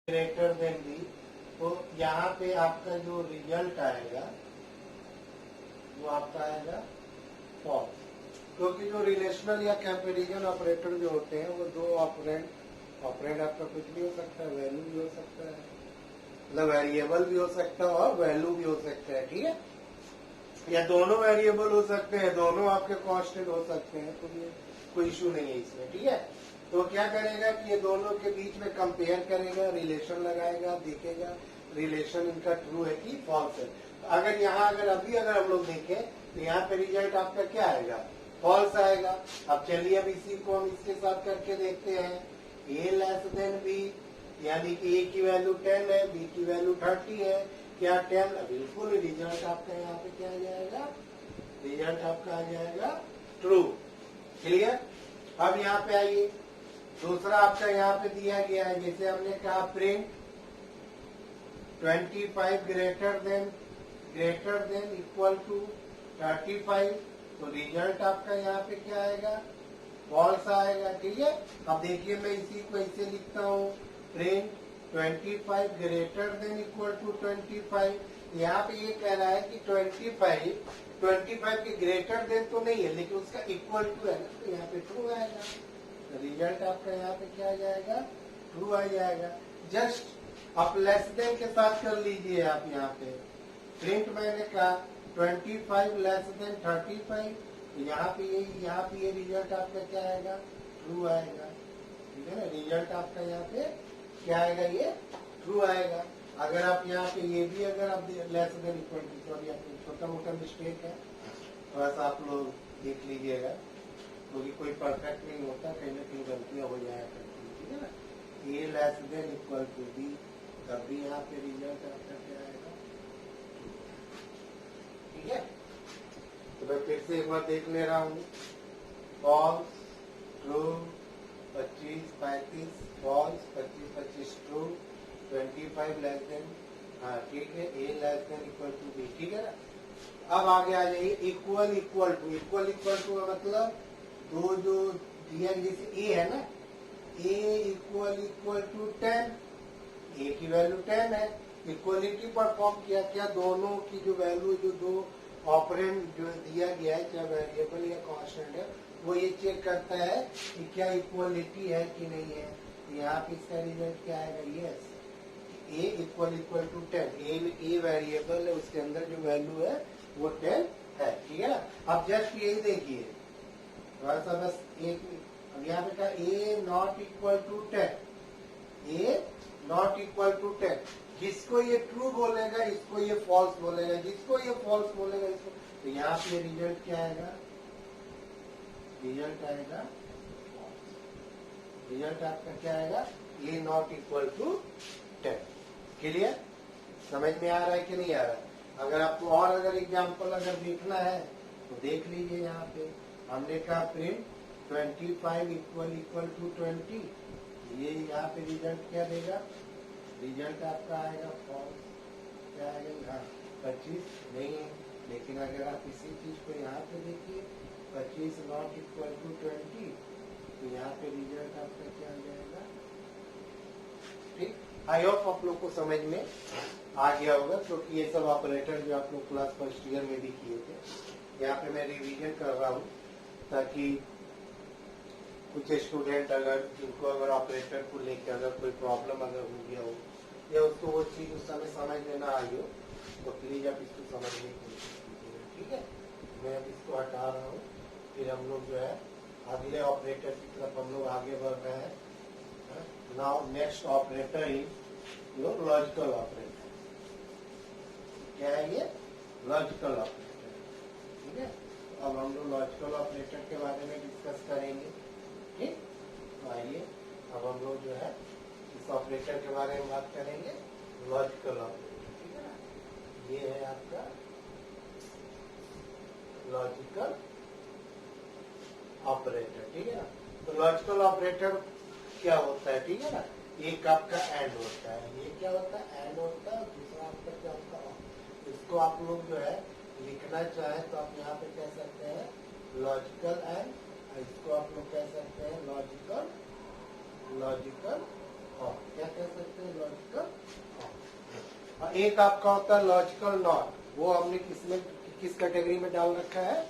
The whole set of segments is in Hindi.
ग्रेटर देन बी, तो यहाँ पे आपका जो रिजल्ट आएगा वो आपका आएगा फॉल्स, क्योंकि जो रिलेशनल या कंपैरिजन ऑपरेटर जो होते हैं वो दो ऑपरेंड आपका कुछ भी हो सकता है, वैल्यू भी हो सकता है, मतलब वेरिएबल भी हो सकता है और वैल्यू भी हो सकता है, ठीक है, या दोनों वेरिएबल हो सकते हैं, दोनों आपके कांस्टेंट हो सकते हैं, तो ये कोई इशू नहीं है इसमें, ठीक है। तो क्या करेगा कि ये दोनों के बीच में कंपेयर करेगा, रिलेशन लगाएगा, देखेगा रिलेशन इनका ट्रू है कि फॉल्स है। तो अगर यहाँ अगर हम लोग देखें तो यहाँ पे रिजल्ट आपका क्या आएगा, फॉल्स आएगा। अब चलिए अब इसी को हम इसके साथ करके देखते हैं, ए लेस देन बी, यानी कि ए की वैल्यू 10 है, बी की वैल्यू 30 है, क्या 10, बिल्कुल रिजल्ट आपका यहाँ पे क्या आ जाएगा, रिजल्ट आपका आ जाएगा ट्रू, क्लियर। अब यहाँ पे आइए, दूसरा आपका यहाँ पे दिया गया है, जैसे हमने कहा print 25 greater than equal to 35, तो रिजल्ट आपका यहाँ पे क्या आएगा, फॉल्स आएगा, ठीक है। अब देखिए मैं इसी को ऐसे लिखता हूँ, print 25 greater than equal to 25, यहाँ पे ये कह रहा है कि 25 के ग्रेटर देन तो नहीं है, लेकिन उसका इक्वल टू है ना, तो यहाँ पे ट्रू आएगा, रिजल्ट आपका यहाँ पे क्या आ जाएगा, ट्रू आ जाएगा। जस्ट आप लेस देन के साथ कर लीजिए, आप यहाँ पे प्रिंट मैंने कहा 25 लेस देन 35, यहाँ पे ये रिजल्ट आपका क्या आएगा, ट्रू आएगा, ठीक है ना, रिजल्ट आपका यहाँ पे क्या आएगा, ये ट्रू आएगा। अगर आप यहाँ पे ये भी अगर आप less than equal to, sorry आपको छोटा मोटा मिस्टेक है, थोड़ा सा आप लोग देख लीजिएगा, क्योंकि कोई परफेक्ट नहीं होता, कहीं ना कहीं गलतियां हो जाया करती है, ठीक है ना। A less than equal to B, तब भी यहाँ पे रिजल्ट आपका क्या आएगा, ठीक है। तो मैं फिर से एक बार देख ले रहा हूँ, false, true, 25 35, false, 25 true, 25 less than, हाँ ठीक है, A less than equal to B, ठीक है ना। अब आगे आ जाइए, इक्वल इक्वल टू मतलब दो जो दिया, जैसे ए है ना, ए इक्वल टू 10, ए की वैल्यू 10 है, इक्वलिटी परफॉर्म किया, क्या दोनों की जो वैल्यू, जो दो ऑपरेंड जो दिया गया है, चाहे वेरिएबल या कांस्टेंट है, वो ये चेक करता है कि क्या इक्वलिटी है कि नहीं है। यहाँ पे इसका रिजल्ट क्या आएगा, yes, A equal to 10, A variable है, उसके अंदर जो वैल्यू है वो 10 है, ठीक है ना। अब जस्ट यही देखिए, थोड़ा सा बस एक, अब यहाँ पे क्या, A not equal to 10, A not equal to 10, जिसको ये ट्रू बोलेगा इसको ये फॉल्स बोलेगा, जिसको ये फॉल्स बोलेगा इसको, तो यहाँ पे रिजल्ट क्या आएगा, रिजल्ट आएगा फॉल्स, रिजल्ट आपका क्या आएगा, ए नॉट इक्वल टू 10, क्लियर, समझ में आ रहा है कि नहीं आ रहा है। अगर आपको और अगर एग्जाम्पल अगर देखना है तो देख लीजिए, यहाँ पे हमने कहा प्रिंट 25 इक्वल टू 20, ये यहाँ पे रिजल्ट क्या देगा, रिजल्ट आपका आएगा फॉल्स, क्या आएगा, यहाँ 25 नहीं है, लेकिन अगर आप इसी चीज को यहाँ पे देखिए 25 नॉट इक्वल टू 20, तो यहाँ पे रिजल्ट आपका क्या आ जाएगा, ठीक। आई होप आप लोग को समझ में आ गया होगा, क्योंकि ये सब ऑपरेटर जो आप लोग क्लास फर्स्ट ईयर में भी किए थे, यहाँ पे मैं रिवीजन कर रहा हूँ, ताकि कुछ स्टूडेंट अगर जिनको अगर ऑपरेटर को लेकर अगर कोई प्रॉब्लम अगर हो गया हो, या उसको वो चीज उस समय समझ में ना आई हो, तो प्लीज आप इसको समझने की कोशिश कीजिएगा, ठीक है। मैं अब इसको हटा रहा हूँ, फिर हम लोग जो है अगले ऑपरेटर की तरफ हम लोग आगे बढ़ रहे हैं। Now next operator is logical operator, क्या है ये, लॉजिकल ऑपरेटर, ठीक है। अब हम लोग लॉजिकल ऑपरेटर के बारे में डिस्कस करेंगे, ठीक। तो आइए अब हम लोग जो है इस ऑपरेटर के बारे में बात करेंगे, लॉजिकल ऑपरेटर, ठीक है ना। ये है आपका लॉजिकल ऑपरेटर, ठीक है ना। तो लॉजिकल ऑपरेटर क्या होता है, ठीक है ना, एक आपका एंड होता है, ये क्या होता है, एंड होता है, दूसरा आपका क्या होता है, इसको आप लोग जो है लिखना चाहे तो आप यहाँ पे कह सकते हैं लॉजिकल एंड, इसको आप लोग कह सकते हैं लॉजिकल और, क्या कह सकते हैं, लॉजिकल और। और एक आपका होता है लॉजिकल नॉट, वो हमने किस कैटेगरी में डाल रखा है,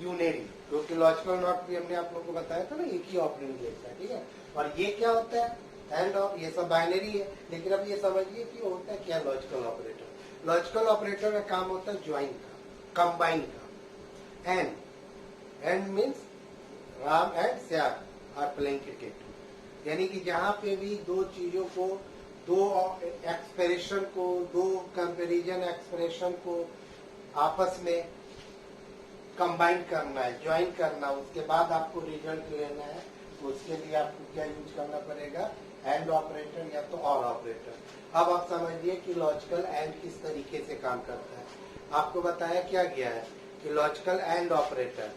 यूनेरी, क्योंकि लॉजिकल नॉट भी हमने आप लोगों को बताया था ना, एक ही ऑपरेंड लेता है, ठीक है। और ये क्या होता है, एंड और, ये सब बाइनरी है। लेकिन अब ये समझिए कि होता है क्या लॉजिकल ऑपरेटर। लॉजिकल ऑपरेटर का काम होता है ज्वाइन का, कंबाइन का। And means Ram and Shyam are playing cricket, यानी कि जहां पे भी दो चीजों को, दो एक्सप्रेशन को, दो कंपैरिजन एक्सप्रेशन को आपस में कंबाइन करना है, ज्वाइन करना, उसके बाद आपको रिजल्ट लेना है, तो उसके लिए आपको क्या यूज करना पड़ेगा, एंड ऑपरेटर या तो और ऑपरेटर। अब आप समझिए कि लॉजिकल एंड किस तरीके से काम करता है। आपको बताया क्या गया है कि लॉजिकल एंड ऑपरेटर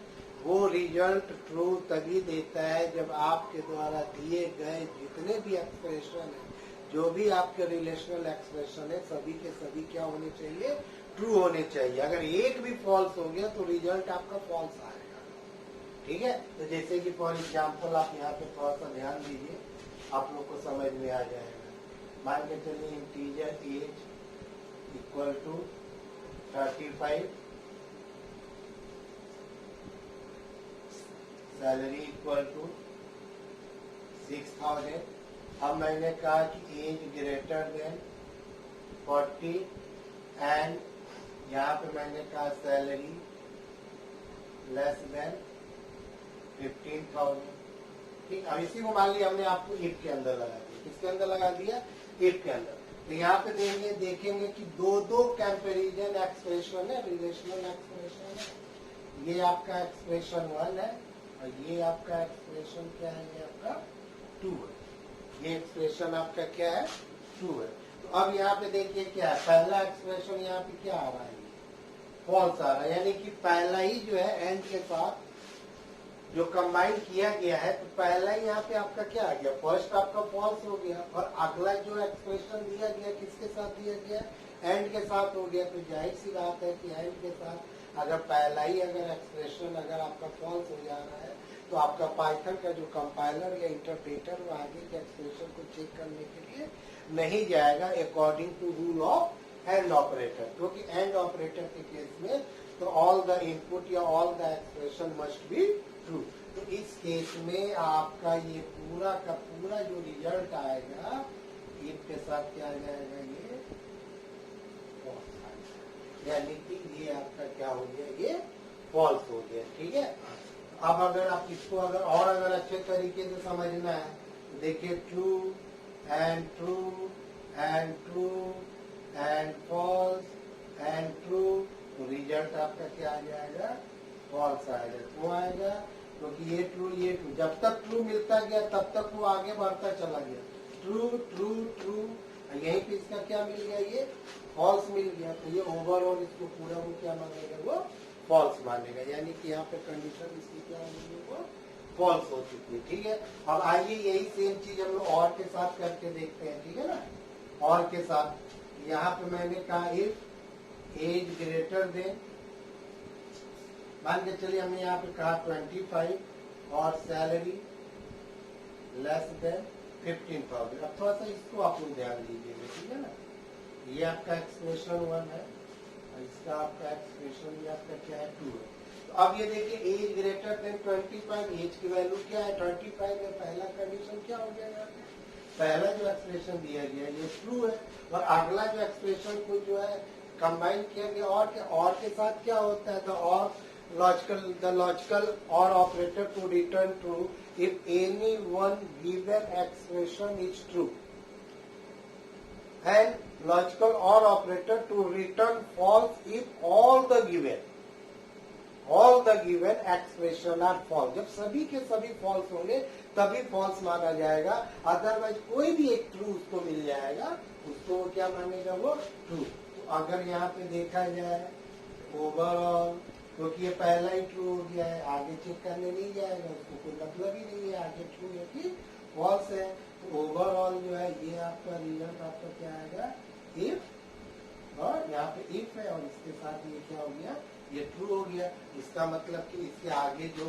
वो रिजल्ट ट्रू तभी देता है जब आपके द्वारा दिए गए जितने भी एक्सप्रेशन है, जो भी आपके रिलेशनल एक्सप्रेशन है, सभी के सभी क्या होने चाहिए, ट्रू होने चाहिए। अगर एक भी फॉल्स हो गया तो रिजल्ट आपका फॉल्स आएगा, ठीक है। तो जैसे कि फॉर एग्जांपल आप यहाँ पे थोड़ा सा ध्यान दीजिए, आप लोग को समझ में आ जाएगा। मान के चलिए integer age equal to 35, salary equal to 6000। अब मैंने कहा कि एज ग्रेटर देन 40 एंड यहाँ पे मैंने कहा सैलरी लेस देन 15,000, ठीक। अब इसी को मान लिया हमने आपको इफ के अंदर लगा दिया। किसके अंदर लगा दिया, इफ के अंदर। तो यहाँ पे देखेंगे कि दो कंपैरिजन एक्सप्रेशन है, रिलेशनल एक्सप्रेशन है। ये आपका एक्सप्रेशन 1 है और ये आपका एक्सप्रेशन क्या है, ये आपका 2 है। ये एक्सप्रेशन आपका क्या है, 2 है। तो अब यहाँ पे देखिए क्या है, पहला एक्सप्रेशन यहाँ पे क्या आ रहा है, फॉल्स आ रहा है, यानी कि पहला ही जो है एंड के साथ जो कंबाइन किया गया है, तो पहला ही यहाँ पे आपका क्या आ गया, फर्स्ट आपका फॉल्स हो गया। और अगला जो एक्सप्रेशन दिया गया किसके साथ दिया गया, एंड के साथ हो गया। तो जाहिर सी बात है कि एंड के साथ अगर पहला ही अगर एक्सप्रेशन अगर आपका फॉल्स हो जा रहा है, तो आपका पाइथन का जो कंपाइलर या इंटरप्रेटर वो आगे के एक्सप्रेशन को चेक करने के लिए नहीं जाएगा according to rule of and operator. क्योंकि एंड ऑपरेटर के केस में तो ऑल द इनपुट या all the expression must be true. तो इस केस में आपका ये पूरा का पूरा जो रिजल्ट आएगा, इफ के साथ क्या आ जाएगा, ये फॉल्स आएगा, यानी कि ये आपका क्या हो गया, ये फॉल्स हो गया, ठीक है। अब अगर आप इसको अगर अच्छे तरीके से समझना है, तो देखिए true and true and true and false and true, तो रिजल्ट आपका क्या आ जाएगा, फॉल्स आएगा। क्यों आएगा, क्योंकि ये ट्रू जब तक ट्रू मिलता गया तब तक वो आगे बढ़ता चला गया, ट्रू ट्रू ट्रू, यहीं पे इसका क्या मिल गया, ये फॉल्स मिल गया। तो ये ओवरऑल इसको पूरा वो क्या मानेगा, वो फॉल्स मानेगा, यानी कि यहाँ पे कंडीशन इसकी क्या होगी, वो फॉल्स हो चुकी है, ठीक है। अब आइए यही सेम चीज हम लोग और के साथ करके देखते हैं, ठीक है ना। और के साथ यहाँ पे मैंने कहा इफ एज ग्रेटर देन, मान के चलिए हमने यहाँ पे कहा 25 और सैलरी लेस देन 15,000। अब थोड़ा सा इसको आप लोग ध्यान दीजिएगा, ठीक है ना। ये आपका एक्सप्रेशन 1 है, इसका आपका एक्सप्रेशन भी आपका क्या है, 2 है। तो अब ये देखिए एज ग्रेटर देन 25, एज की वैल्यू क्या है, 25 है। पहला कंडीशन क्या हो गया, यहाँ पे पहला जो एक्सप्रेशन दिया गया ये ट्रू है, और अगला जो एक्सप्रेशन को जो है कंबाइन किया गया और के साथ क्या होता है, the logical or operator to return true if any one given expression is true, and logical or operator to return false if all the given expression are false। जब सभी के सभी false होंगे तभी false माना जाएगा, अदरवाइज कोई भी एक true उसको मिल जाएगा, उसको क्या मानेगा, वो true। तो अगर यहाँ पे देखा जाए ओवरऑल, क्योंकि ये पहला ही ट्रू हो गया है, आगे चेक करने नहीं जाएगा, उसको कोई मतलब ही नहीं है आगे ट्रू है कि फॉल्स है। तो ओवरऑल जो है ये आपका रिजल्ट आपका क्या आएगा, इफ, और यहाँ पे इफ है और इसके साथ ये क्या हो गया, ये ट्रू हो गया। इसका मतलब कि इसके आगे जो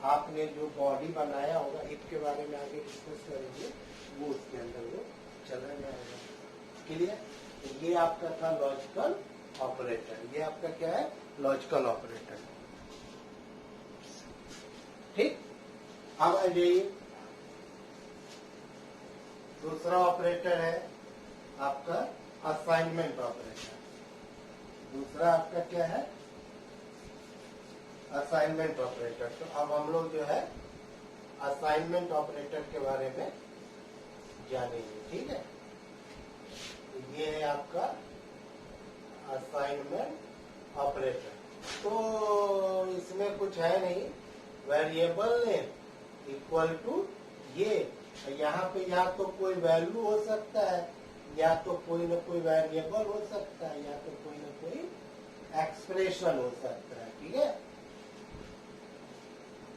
आपने जो बॉडी बनाया होगा, इफ के बारे में आगे डिस्कस करेंगे, वो उसके अंदर वो चला जाएगा। क्लियर? ये आपका था लॉजिकल ऑपरेटर। ये आपका क्या है? Logical operator. ठीक, अब आ जाइए, दूसरा ऑपरेटर है आपका असाइनमेंट ऑपरेटर। दूसरा आपका क्या है? Assignment operator. तो अब हम लोग जो है असाइनमेंट ऑपरेटर के बारे में जानेंगे। ठीक है, ये है आपका असाइनमेंट ऑपरेटर। तो इसमें कुछ है नहीं, वेरिएबल नेम इक्वल टू ये, यहाँ पे या तो कोई वैल्यू हो सकता है, या तो कोई ना कोई वेरिएबल हो सकता है, या तो कोई ना कोई एक्सप्रेशन हो सकता है। ठीक है,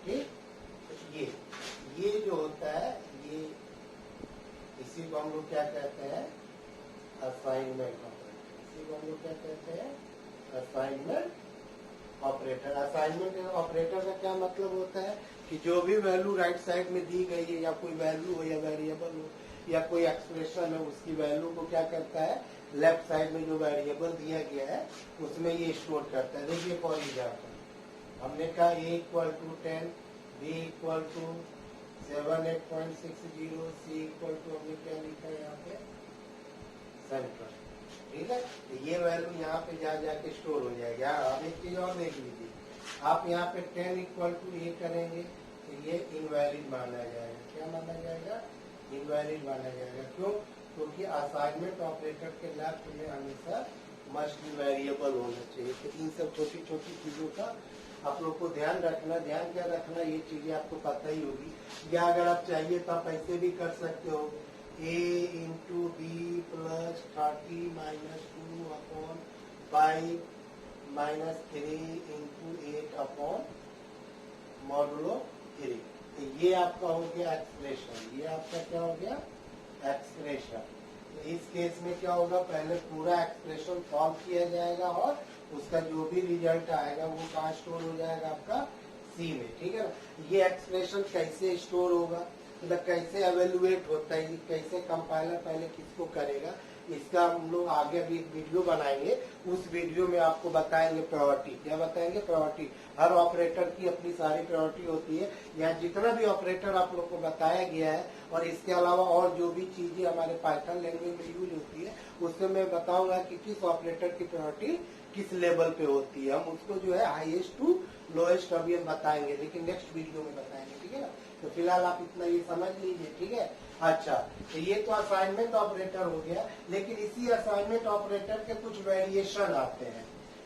ठीक, ये जो होता है, ये इसी को हम लोग क्या कहते हैं? Assignment operator. इसी को हम लोग क्या कहते हैं? Assignment operator. असाइनमेंट ऑपरेटर का क्या मतलब होता है कि जो भी वैल्यू राइट साइड में दी गई है, या कोई वैल्यू हो या वेरिएबल हो या कोई एक्सप्रेशन हो, उसकी वैल्यू को क्या करता है? लेफ्ट साइड में जो वेरिएबल दिया गया है उसमें ये स्टोर करता है। देखिए फॉर एग्जाम्पल हमने कहा a equal to 10, b equal to 78.60, c equal to हमने क्या लिखा है यहाँ पे? सेंट्रल। ठीक है, तो ये वैल्यू यहाँ पे जा जाके स्टोर हो जाएगा। अब एक चीज और देख लीजिए, आप यहाँ पे 10 इक्वल टू a करेंगे तो ये इनवैलिड माना जाएगा। क्या माना जाएगा? इनवैलिड माना जाएगा। क्यों? क्योंकि असाइनमेंट ऑपरेटर के लेफ्ट में हमेशा मस्ट वेरिएबल होना चाहिए। तो इन सब छोटी छोटी चीजों का आप लोग को ध्यान रखना। ध्यान क्या रखना, ये चीजें आपको पता ही होगी। या अगर आप चाहिए तो आप ऐसे भी कर सकते हो, a into B plus 30 minus 2 upon 5 minus 3 into 8 upon modulo 3। तो ये आपका हो गया एक्सप्रेशन। ये आपका क्या हो गया? एक्सप्रेशन। तो इस केस में क्या होगा? पहले पूरा एक्सप्रेशन सॉल्व किया जाएगा और उसका जो भी रिजल्ट आएगा वो कहाँ स्टोर हो जाएगा? आपका सी में। ठीक है ना? ये एक्सप्रेशन कैसे स्टोर होगा, मतलब कैसे एवेल्युएट होता है, कैसे कंपाइलर पहले किसको करेगा, इसका हम लोग आगे भी एक वीडियो बनाएंगे। उस वीडियो में आपको बताएंगे प्रायोरिटी। क्या बताएंगे? प्रायोरिटी। हर ऑपरेटर की अपनी सारी प्रायोरिटी होती है। यहाँ जितना भी ऑपरेटर आप लोग को बताया गया है और इसके अलावा और जो भी चीजें हमारे पाइथन लैंग्वेज में यूज होती है, उसमें मैं बताऊंगा कि किस ऑपरेटर की प्रायोरिटी किस लेवल पे होती है। हम उसको जो है हाईएस्ट टू लोएस्ट अभी हम बताएंगे, लेकिन नेक्स्ट वीडियो में बताएंगे। ठीक है ना? तो फिलहाल आप इतना ये समझ लीजिए। ठीक है, अच्छा, तो ये तो असाइनमेंट ऑपरेटर हो गया। लेकिन इसी असाइनमेंट ऑपरेटर के कुछ वेरिएशन आते हैं।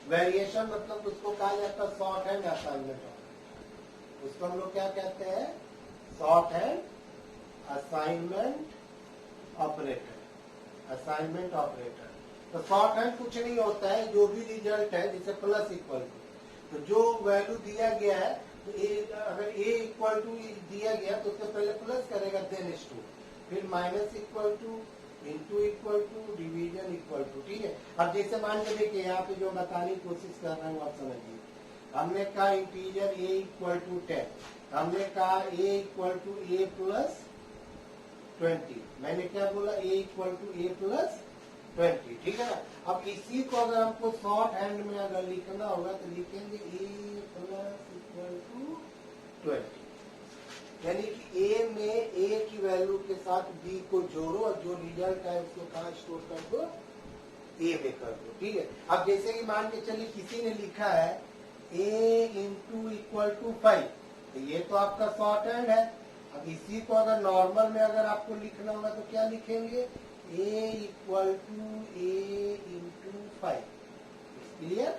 वेरिएशन मतलब उसको कहा जाता है शॉर्ट हैंड असाइनमेंट ऑपरेटर। उसको हम लोग क्या कहते हैं? Short hand assignment operator. Assignment operator तो शॉर्ट हैंड कुछ नहीं होता है, जो भी रिजल्ट है, जैसे प्लस इक्वल टू, तो जो वैल्यू दिया गया है, तो अगर a इक्वल टू दिया गया तो उससे पहले प्लस करेगा, देन इज टू, फिर minus equal to, into equal to, division equal to. ठीक है, अब जैसे मान के देखिए यहाँ पे जो बताने की कोशिश कर रहा हूँ आप समझिए। हमने कहा इंटीजर a इक्वल टू 10, हमने कहा a equal to a plus 20, मैंने क्या बोला? a equal to a plus 20। ठीक है ना? अब इसी को अगर हमको शॉर्ट हैंड में अगर लिखना होगा तो लिखेंगे a प्लस इक्वल टू 20, यानी कि a में a की वैल्यू के साथ b को जोड़ो और जो रिजल्ट है उसको कहाँ स्टोर कर दो? a में कर दो। ठीक है, अब जैसे कि मान के चलिए किसी ने लिखा है a इंटू इक्वल टू 5, तो ये तो आपका शॉर्ट हैंड है। अब इसी को अगर नॉर्मल में अगर आपको लिखना होगा तो क्या लिखेंगे? a equal to a into 5। Clear?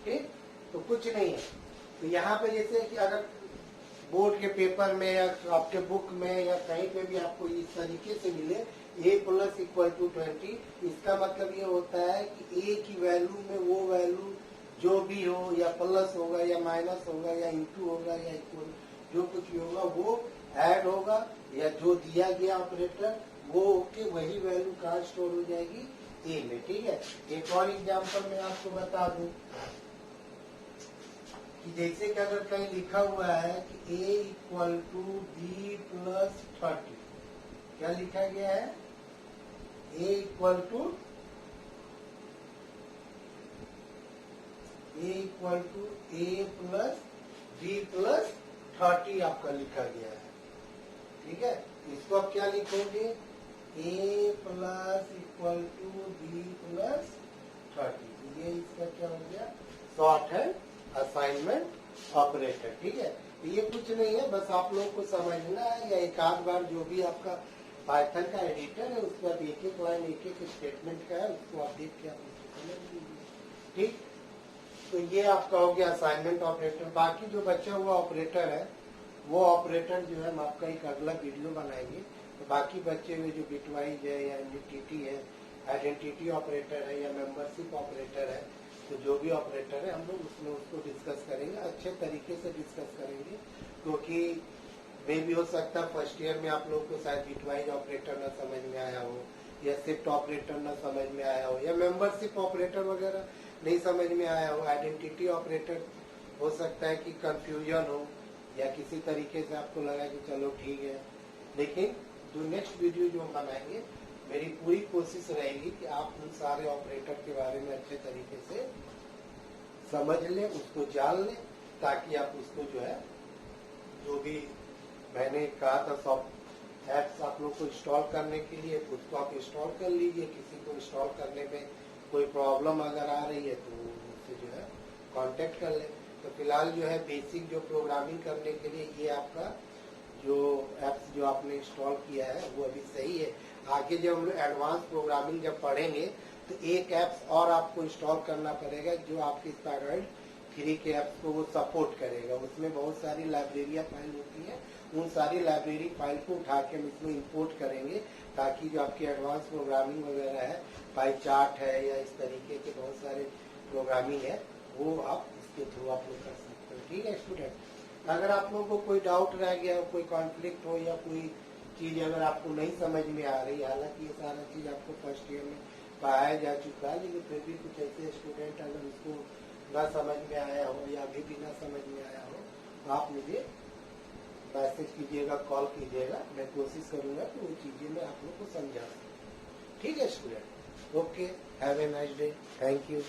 ठीक, तो कुछ नहीं है। तो यहाँ पे जैसे कि अगर बोर्ड के पेपर में या आपके बुक में या कहीं पे भी आपको इस तरीके से मिले a प्लस इक्वल टू 20, इसका मतलब ये होता है कि a की वैल्यू में वो वैल्यू जो भी हो, या प्लस होगा या माइनस होगा या इंटू होगा या इक्वल, जो कुछ भी होगा वो ऐड होगा, या जो दिया गया ऑपरेटर वो होके वही वैल्यू कहाँ स्टोर हो जाएगी? a में। ठीक है, एक और एग्जांपल मैं आपको बता दूं। कि जैसे कि अगर कहीं लिखा हुआ है कि a equal to b plus 30, क्या लिखा गया है? a equal to a plus b plus 30 आपका लिखा गया है। ठीक है, इसको आप क्या लिखोगे? a plus equal to b plus 30। ये इसका क्या हो गया? Shorthand assignment operator. ठीक है, ये कुछ नहीं है, बस आप लोगों को समझना है, या एक आध बार जो भी आपका पाइथन का एडिटर है उस पर एक एक लाइन एक एक स्टेटमेंट का है, उसको आप देख के आप उसको समझ लीजिए। ठीक, तो ये आपका हो गया असाइनमेंट ऑपरेटर। बाकी जो बचा हुआ ऑपरेटर है वो ऑपरेटर जो है हम आपका एक अगला वीडियो बनाएंगे। तो बाकी बचे हुए जो बिटवाइज है या एंटिटी है, आइडेंटिटी ऑपरेटर है या मेंबरशिप ऑपरेटर है, तो जो भी ऑपरेटर है हम लोग उसमें उसको डिस्कस करेंगे, अच्छे तरीके से डिस्कस करेंगे। क्योंकि वे भी हो सकता है फर्स्ट ईयर में आप लोग को शायद बिटवाइज ऑपरेटर ना समझ में आया हो, या शिफ्ट ऑपरेटर ना समझ में आया हो, या मेंबरशिप ऑपरेटर वगैरह नहीं समझ में आया हो। आइडेंटिटी ऑपरेटर हो सकता है कि कंफ्यूजन हो, या किसी तरीके से आपको लगा कि चलो ठीक है। लेकिन जो नेक्स्ट वीडियो जो हम बनाएंगे, मेरी पूरी कोशिश रहेगी कि आप उन सारे ऑपरेटर के बारे में अच्छे तरीके से समझ लें, उसको जान लें, ताकि आप उसको जो है, जो भी मैंने कहा था सॉफ्ट एप्स आप लोग को इंस्टॉल करने के लिए, उसको आप इंस्टॉल कर लीजिए। किसी को इंस्टॉल करने में कोई प्रॉब्लम अगर आ रही है तो उससे जो है कांटेक्ट कर लें। तो फिलहाल जो है बेसिक जो प्रोग्रामिंग करने के लिए ये आपका जो एप्स जो आपने इंस्टॉल किया है वो अभी सही है। आगे जब हम लोग एडवांस प्रोग्रामिंग जब पढ़ेंगे तो एक एप्स और आपको इंस्टॉल करना पड़ेगा जो आपके स्टैंडर्ड फ्री के एप्स को वो सपोर्ट करेगा। उसमें बहुत सारी लाइब्रेरिया फाइल होती है, उन सारी लाइब्रेरी फाइल को उठा के हम इसमें इंपोर्ट करेंगे, ताकि जो आपकी एडवांस प्रोग्रामिंग वगैरह है, पाई चार्ट है या इस तरीके के बहुत सारे प्रोग्रामिंग है, वो आप इसके थ्रू आप लोग कर सकते हो। ठीक है स्टूडेंट, अगर आप लोगों को कोई डाउट रह गया, कोई कॉन्फ्लिक्ट हो, या कोई चीज अगर आपको नहीं समझ में आ रही, हालांकि ये सारा चीज आपको फर्स्ट ईयर में पढ़ाया जा चुका है, लेकिन फिर भी कुछ ऐसे स्टूडेंट अगर उसको ना समझ में आया हो या अभी भी ना समझ में आया हो, तो आप मुझे मैसेज कीजिएगा, कॉल कीजिएगा, मैं कोशिश करूंगा कि वो चीजें मैं आप लोग को समझा सकूं। ठीक है student, okay, have a nice day, thank you.